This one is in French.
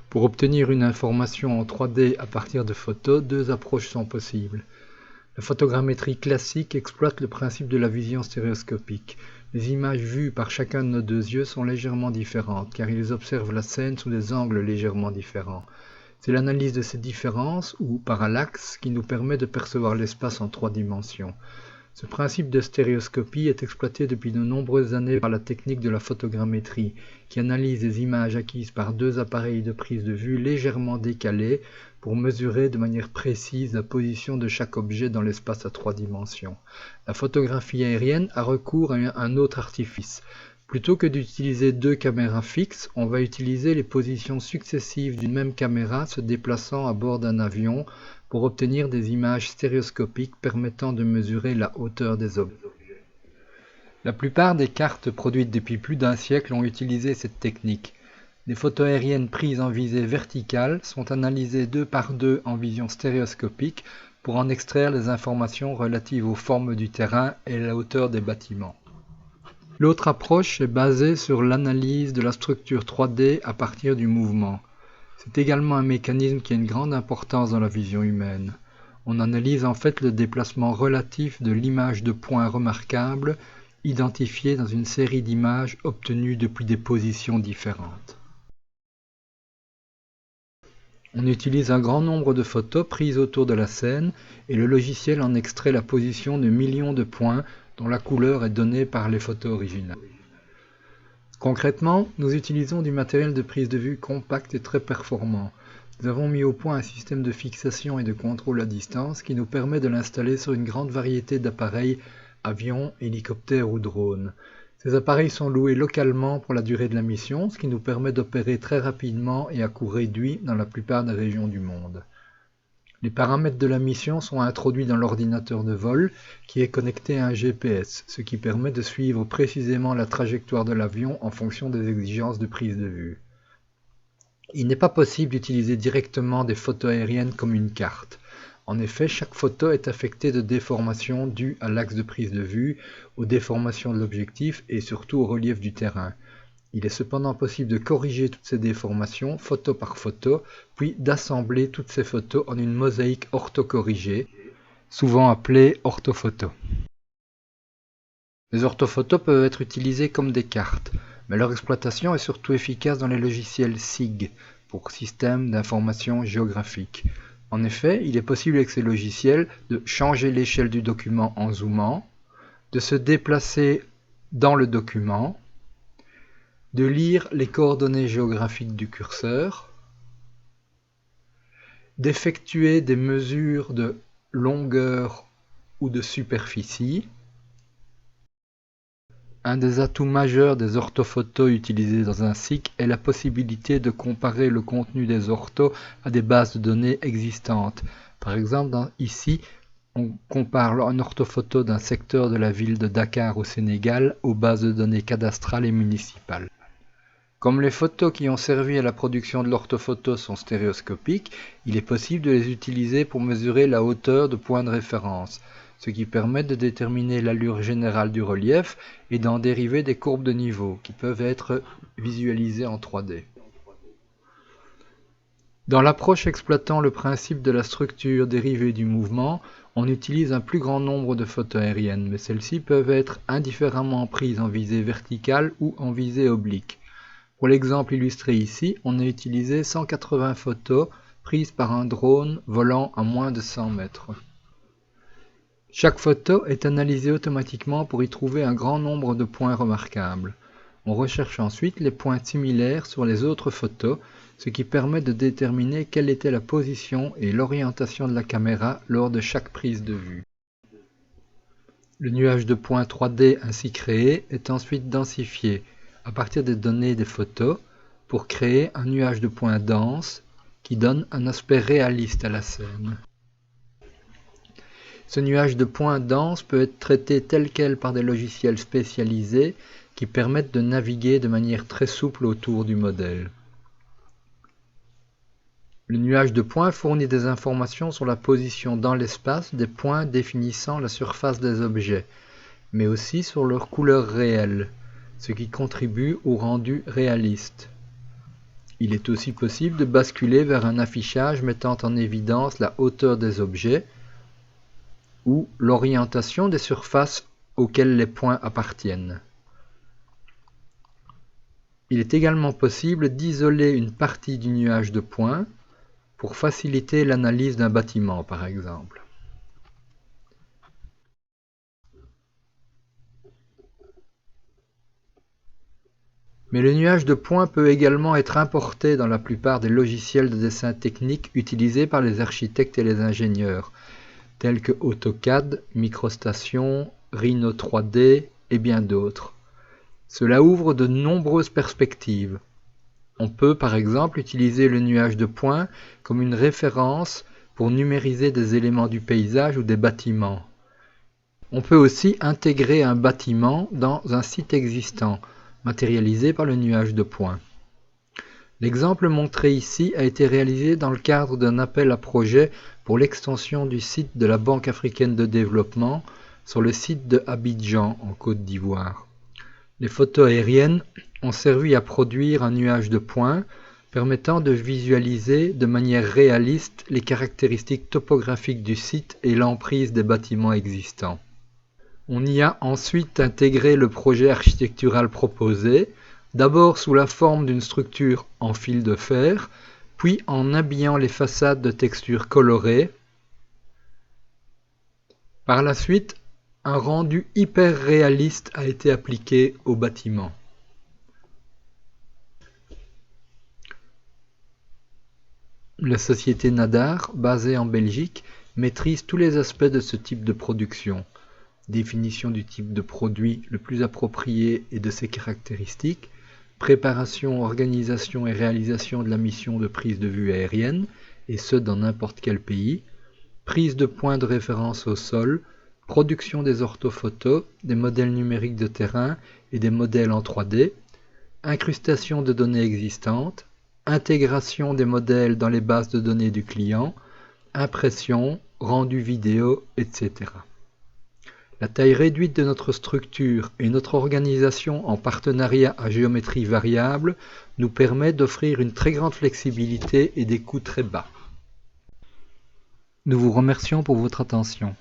Pour obtenir une information en 3D à partir de photos, deux approches sont possibles. La photogrammétrie classique exploite le principe de la vision stéréoscopique. Les images vues par chacun de nos deux yeux sont légèrement différentes, car ils observent la scène sous des angles légèrement différents. C'est l'analyse de ces différences, ou parallaxe, qui nous permet de percevoir l'espace en 3 dimensions. Ce principe de stéréoscopie est exploité depuis de nombreuses années par la technique de la photogrammétrie, qui analyse les images acquises par deux appareils de prise de vue légèrement décalés pour mesurer de manière précise la position de chaque objet dans l'espace à 3 dimensions. La photographie aérienne a recours à un autre artifice. Plutôt que d'utiliser deux caméras fixes, on va utiliser les positions successives d'une même caméra se déplaçant à bord d'un avion pour obtenir des images stéréoscopiques permettant de mesurer la hauteur des objets. La plupart des cartes produites depuis plus d'un siècle ont utilisé cette technique. Les photos aériennes prises en visée verticale sont analysées 2 par 2 en vision stéréoscopique pour en extraire les informations relatives aux formes du terrain et la hauteur des bâtiments. L'autre approche est basée sur l'analyse de la structure 3D à partir du mouvement. C'est également un mécanisme qui a une grande importance dans la vision humaine. On analyse en fait le déplacement relatif de l'image de points remarquables identifiés dans une série d'images obtenues depuis des positions différentes. On utilise un grand nombre de photos prises autour de la scène et le logiciel en extrait la position de millions de points dont la couleur est donnée par les photos originales. Concrètement, nous utilisons du matériel de prise de vue compact et très performant. Nous avons mis au point un système de fixation et de contrôle à distance qui nous permet de l'installer sur une grande variété d'appareils, avions, hélicoptères ou drones. Ces appareils sont loués localement pour la durée de la mission, ce qui nous permet d'opérer très rapidement et à coût réduit dans la plupart des régions du monde. Les paramètres de la mission sont introduits dans l'ordinateur de vol qui est connecté à un GPS, ce qui permet de suivre précisément la trajectoire de l'avion en fonction des exigences de prise de vue. Il n'est pas possible d'utiliser directement des photos aériennes comme une carte. En effet, chaque photo est affectée de déformations dues à l'axe de prise de vue, aux déformations de l'objectif et surtout au relief du terrain. Il est cependant possible de corriger toutes ces déformations, photo par photo, puis d'assembler toutes ces photos en une mosaïque orthocorrigée, souvent appelée orthophoto. Les orthophotos peuvent être utilisées comme des cartes, mais leur exploitation est surtout efficace dans les logiciels SIG, pour Système d'information géographique. En effet, il est possible avec ces logiciels de changer l'échelle du document en zoomant, de se déplacer dans le document, de lire les coordonnées géographiques du curseur, d'effectuer des mesures de longueur ou de superficie. Un des atouts majeurs des orthophotos utilisés dans un SIG est la possibilité de comparer le contenu des orthos à des bases de données existantes. Par exemple, ici, on compare une orthophoto d'un secteur de la ville de Dakar au Sénégal aux bases de données cadastrales et municipales. Comme les photos qui ont servi à la production de l'orthophoto sont stéréoscopiques, il est possible de les utiliser pour mesurer la hauteur de points de référence, ce qui permet de déterminer l'allure générale du relief et d'en dériver des courbes de niveau qui peuvent être visualisées en 3D. Dans l'approche exploitant le principe de la structure dérivée du mouvement, on utilise un plus grand nombre de photos aériennes, mais celles-ci peuvent être indifféremment prises en visée verticale ou en visée oblique. Pour l'exemple illustré ici, on a utilisé 180 photos prises par un drone volant à moins de 100 mètres. Chaque photo est analysée automatiquement pour y trouver un grand nombre de points remarquables. On recherche ensuite les points similaires sur les autres photos, ce qui permet de déterminer quelle était la position et l'orientation de la caméra lors de chaque prise de vue. Le nuage de points 3D ainsi créé est ensuite densifié à partir des données des photos pour créer un nuage de points dense qui donne un aspect réaliste à la scène. Ce nuage de points dense peut être traité tel quel par des logiciels spécialisés qui permettent de naviguer de manière très souple autour du modèle. Le nuage de points fournit des informations sur la position dans l'espace des points définissant la surface des objets, mais aussi sur leur couleur réelle, ce qui contribue au rendu réaliste. Il est aussi possible de basculer vers un affichage mettant en évidence la hauteur des objets ou l'orientation des surfaces auxquelles les points appartiennent. Il est également possible d'isoler une partie du nuage de points pour faciliter l'analyse d'un bâtiment, par exemple. Mais le nuage de points peut également être importé dans la plupart des logiciels de dessin technique utilisés par les architectes et les ingénieurs, tels que AutoCAD, MicroStation, Rhino 3D et bien d'autres. Cela ouvre de nombreuses perspectives. On peut par exemple utiliser le nuage de points comme une référence pour numériser des éléments du paysage ou des bâtiments. On peut aussi intégrer un bâtiment dans un site existant, matérialisé par le nuage de points. L'exemple montré ici a été réalisé dans le cadre d'un appel à projet pour l'extension du site de la Banque africaine de développement sur le site de Abidjan en Côte d'Ivoire. Les photos aériennes ont servi à produire un nuage de points permettant de visualiser de manière réaliste les caractéristiques topographiques du site et l'emprise des bâtiments existants. On y a ensuite intégré le projet architectural proposé, d'abord sous la forme d'une structure en fil de fer, puis en habillant les façades de textures colorées. Par la suite, un rendu hyper réaliste a été appliqué au bâtiment. La société Nadar, basée en Belgique, maîtrise tous les aspects de ce type de production. Définition du type de produit le plus approprié et de ses caractéristiques, préparation, organisation et réalisation de la mission de prise de vue aérienne, et ce dans n'importe quel pays, prise de points de référence au sol, production des orthophotos, des modèles numériques de terrain et des modèles en 3D, incrustation de données existantes, intégration des modèles dans les bases de données du client, impression, rendu vidéo, etc. La taille réduite de notre structure et notre organisation en partenariat à géométrie variable nous permet d'offrir une très grande flexibilité et des coûts très bas. Nous vous remercions pour votre attention.